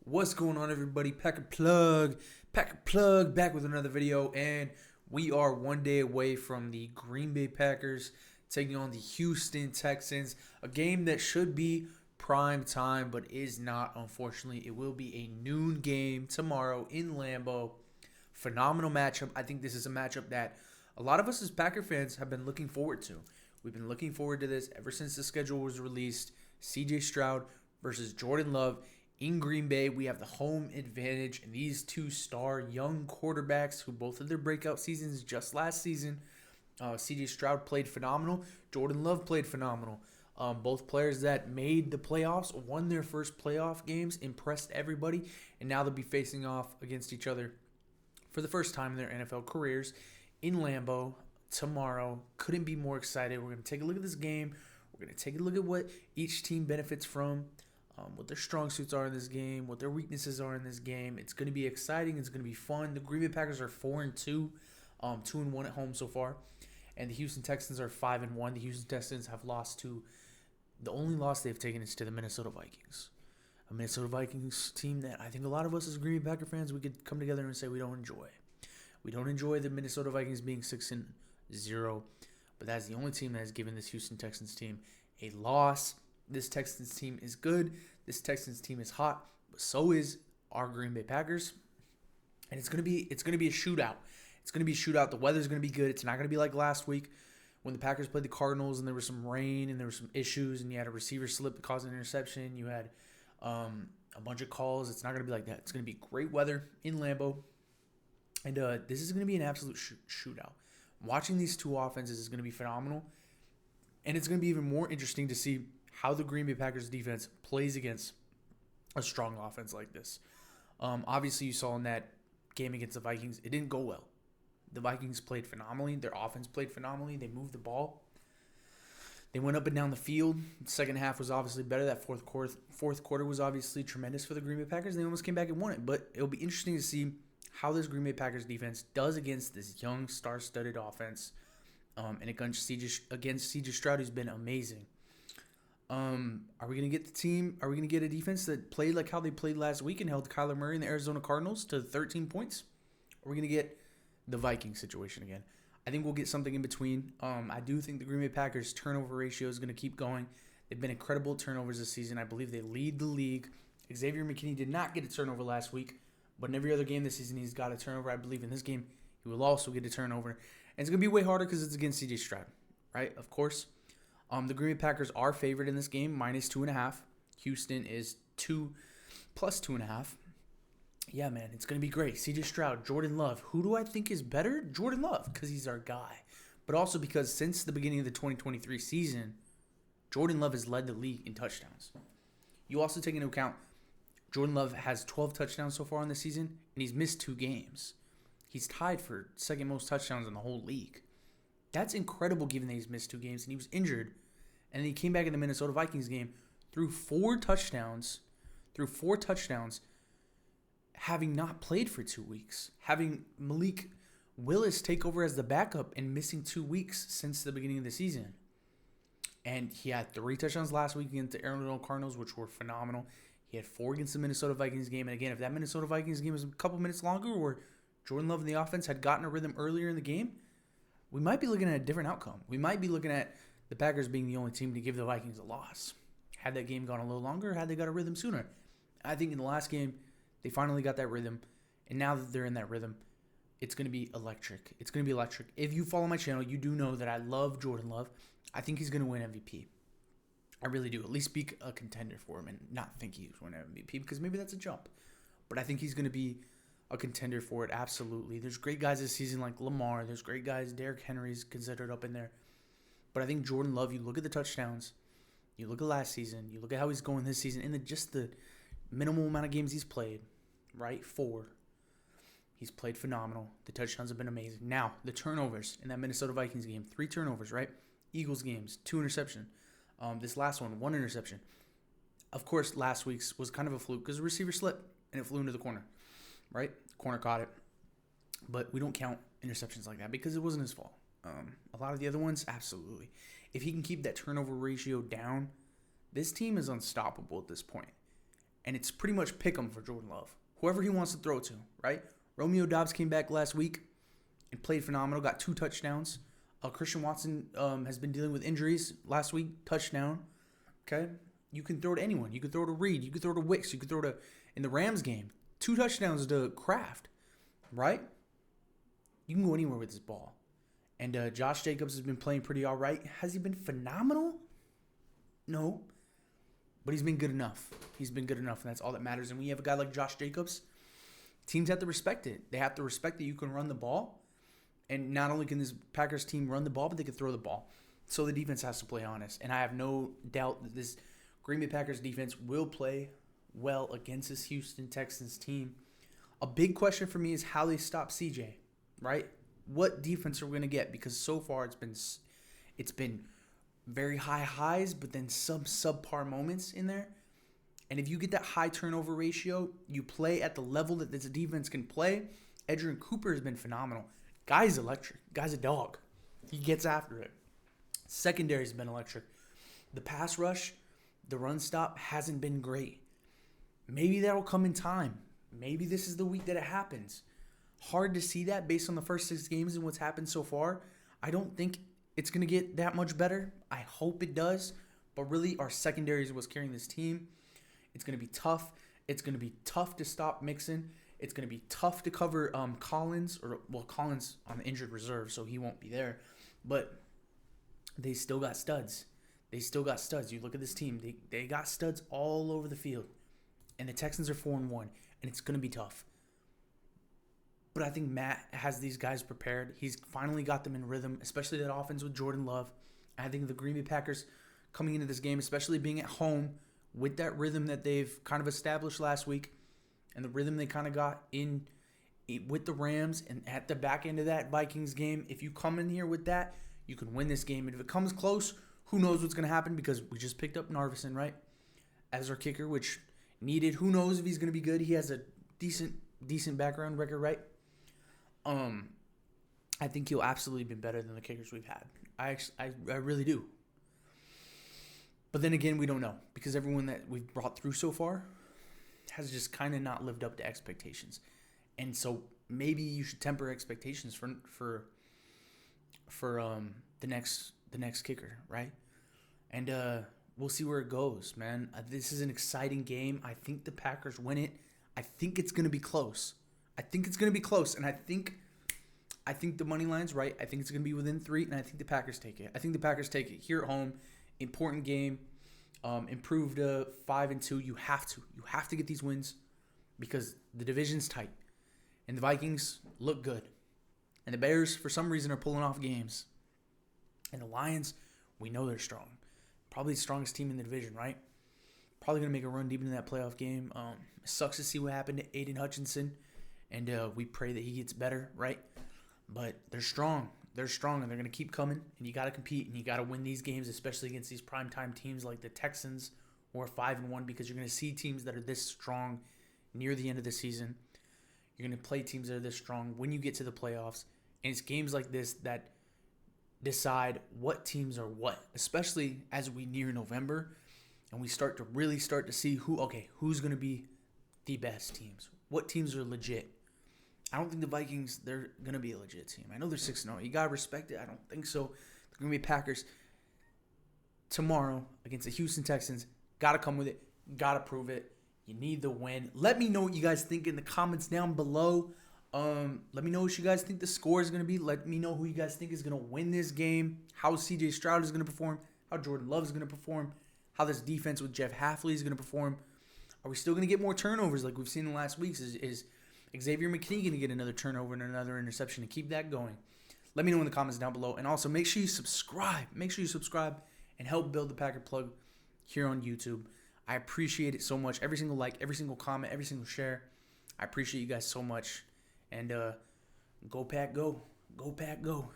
What's going on, everybody? Packer Plug, back with another video, and we are one day away from the Green Bay Packers taking on the Houston Texans, a game that should be prime time, but is not, unfortunately. It will be a noon game tomorrow in Lambeau. Phenomenal matchup. I think this is a matchup that a lot of us as Packer fans have been looking forward to. We've been looking forward to this ever since the schedule was released. CJ Stroud versus Jordan Love. In Green Bay, we have the home advantage, and these two star young quarterbacks who both had their breakout seasons just last season. CJ Stroud played phenomenal. Jordan Love played phenomenal. Both players that made the playoffs, won their first playoff games, impressed everybody, and now they'll be facing off against each other for the first time in their NFL careers in Lambeau tomorrow. Couldn't be more excited. We're going to take a look at this game. We're going to take a look at what each team benefits from. What their strong suits are in this game, what their weaknesses are in this game. It's going to be exciting. It's going to be fun. The Green Bay Packers are 4-2, 2-1 at home so far, and the Houston Texans are 5-1. The Houston Texans have lost to the only loss they've taken is to the Minnesota Vikings, a Minnesota Vikings team that I think a lot of us as Green Bay Packer fans we could come together and say we don't enjoy. We don't enjoy the Minnesota Vikings being 6-0, but that's the only team that has given this Houston Texans team a loss. This Texans team is good. This Texans team is hot, but so is our Green Bay Packers. And it's gonna be a shootout. It's gonna be a shootout. The weather's gonna be good. It's not gonna be like last week when the Packers played the Cardinals and there was some rain and there were some issues and you had a receiver slip that caused an interception. You had a bunch of calls. It's not gonna be like that. It's gonna be great weather in Lambeau, and this is gonna be an absolute shootout. Watching these two offenses is gonna be phenomenal, and it's gonna be even more interesting to see how the Green Bay Packers defense plays against a strong offense like this. Obviously, you saw in that game against the Vikings, it didn't go well. The Vikings played phenomenally. Their offense played phenomenally. They moved the ball. They went up and down the field. The second half was obviously better. That fourth quarter was obviously tremendous for the Green Bay Packers. They almost came back and won it. But it'll be interesting to see how this Green Bay Packers defense does against this young, star-studded offense, and against CJ Stroud, who's been amazing. Are we gonna get the team? Are we gonna get a defense that played like how they played last week and held Kyler Murray and the Arizona Cardinals to 13 points? Or are we gonna get the Vikings situation again? I think we'll get something in between. I do think the Green Bay Packers turnover ratio is gonna keep going. They've been incredible turnovers this season. I believe they lead the league. Xavier McKinney did not get a turnover last week, but in every other game this season he's got a turnover. I believe in this game he will also get a turnover, and it's gonna be way harder because it's against CJ Stroud, right? Of course. The Green Bay Packers are favored in this game, -2.5. Houston is 2 plus 2.5. Yeah, man, it's going to be great. CJ Stroud, Jordan Love. Who do I think is better? Jordan Love, because he's our guy. But also because since the beginning of the 2023 season, Jordan Love has led the league in touchdowns. You also take into account Jordan Love has 12 touchdowns so far in the season, and he's missed 2 games. He's tied for second most touchdowns in the whole league. That's incredible given that he's missed 2 games and he was injured. And then he came back in the Minnesota Vikings game threw 4 touchdowns, having not played for 2 weeks, having Malik Willis take over as the backup and missing 2 weeks since the beginning of the season. And he had 3 touchdowns last week against the Arizona Cardinals, which were phenomenal. He had 4 against the Minnesota Vikings game. And again, if that Minnesota Vikings game was a couple minutes longer or Jordan Love and the offense had gotten a rhythm earlier in the game, we might be looking at a different outcome. We might be looking at the Packers being the only team to give the Vikings a loss. Had that game gone a little longer, had they got a rhythm sooner. I think in the last game, they finally got that rhythm. And now that they're in that rhythm, it's going to be electric. It's going to be electric. If you follow my channel, you do know that I love Jordan Love. I think he's going to win MVP. I really do. At least be a contender for him and not think he's winning MVP because maybe that's a jump. But I think he's going to be a contender for it, absolutely. There's great guys this season like Lamar. There's great guys. Derrick Henry's considered up in there. But I think Jordan Love, you look at the touchdowns, you look at last season, you look at how he's going this season, and just the minimal amount of games he's played, right? 4. He's played phenomenal. The touchdowns have been amazing. Now, the turnovers in that Minnesota Vikings game, 3 turnovers, right? Eagles games, 2 interceptions. This last one, 1 interception. Of course, last week's was kind of a fluke because the receiver slipped and it flew into the corner, right? The corner caught it. But we don't count interceptions like that because it wasn't his fault. A lot of the other ones, absolutely. If he can keep that turnover ratio down, this team is unstoppable at this point. and it's pretty much pick 'em for Jordan Love. Whoever he wants to throw to, right? Romeo Doubs came back last week and played phenomenal, got 2 touchdowns. Christian Watson has been dealing with injuries last week, touchdown. Okay? You can throw to anyone. You can throw to Reed. You can throw to Wicks. You can throw to, in the Rams game, 2 touchdowns to Kraft, right? You can go anywhere with this ball. And Josh Jacobs has been playing pretty all right. Has he been phenomenal? No. But he's been good enough. He's been good enough, and that's all that matters. And when you have a guy like Josh Jacobs, teams have to respect it. They have to respect that you can run the ball. And not only can this Packers team run the ball, but they can throw the ball. So the defense has to play honest. And I have no doubt that this Green Bay Packers defense will play well against this Houston Texans team. A big question for me is how they stop CJ, right? What defense are we going to get? Because so far it's been very high highs, but then some subpar moments in there. And if you get that high turnover ratio, you play at the level that this defense can play. Edgerrin Cooper has been phenomenal. Guy's electric. Guy's a dog. He gets after it. Secondary's been electric. The pass rush, the run stop hasn't been great. Maybe that'll come in time. Maybe this is the week that it happens. Hard to see that based on the first 6 games and what's happened so far. I don't think it's going to get that much better. I hope it does. But really, our secondary is what's carrying this team. It's going to be tough. It's going to be tough to stop Mixon. It's going to be tough to cover Collins. Collins on the injured reserve, so he won't be there. But they still got studs. You look at this team. They got studs all over the field. And the Texans are 4-1. And it's going to be tough. But I think Matt has these guys prepared. He's finally got them in rhythm, especially that offense with Jordan Love. I think the Green Bay Packers coming into this game, especially being at home with that rhythm that they've kind of established last week and the rhythm they kind of got in with the Rams and at the back end of that Vikings game, if you come in here with that, you can win this game. And if it comes close, who knows what's going to happen because we just picked up Narvison, right, as our kicker, which needed. Who knows if he's going to be good. He has a decent background record, right? I think he'll absolutely be better than the kickers we've had. I really do. But then again, we don't know because everyone that we've brought through so far has just kind of not lived up to expectations. And so maybe you should temper expectations for the next kicker, right? And we'll see where it goes, man. This is an exciting game. I think the Packers win it. I think it's going to be close. And I think the money line's right. I think it's going to be within 3, and I think the Packers take it. I think the Packers take it here at home. Important game. Improved 5-2. You have to get these wins because the division's tight, and the Vikings look good, and the Bears for some reason are pulling off games, and the Lions, we know they're strong. Probably the strongest team in the division, right? Probably going to make a run deep into that playoff game. It sucks to see what happened to Aiden Hutchinson. And we pray that he gets better, right? But they're strong. And they're going to keep coming. And you got to compete, and you got to win these games, especially against these primetime teams like the Texans who are 5-1, because you're going to see teams that are this strong near the end of the season. You're going to play teams that are this strong when you get to the playoffs. And it's games like this that decide what teams are what, especially as we near November and we start to see who's going to be the best teams. What teams are legit? I don't think the Vikings, they're going to be a legit team. I know they're 6-0. You got to respect it. I don't think so. They're going to be Packers tomorrow against the Houston Texans. Got to come with it. Got to prove it. You need the win. Let me know what you guys think in the comments down below. Let me know what you guys think the score is going to be. Let me know who you guys think is going to win this game. How C.J. Stroud is going to perform. How Jordan Love is going to perform. How this defense with Jeff Hafley is going to perform. Are we still going to get more turnovers like we've seen in the last weeks? Is Xavier McKinney going to get another turnover and another interception and keep that going? Let me know in the comments down below. And also, make sure you subscribe. And help build the Packer Plug here on YouTube. I appreciate it so much. Every single like, every single comment, every single share. I appreciate you guys so much. And go Pack, go. Go Pack, go.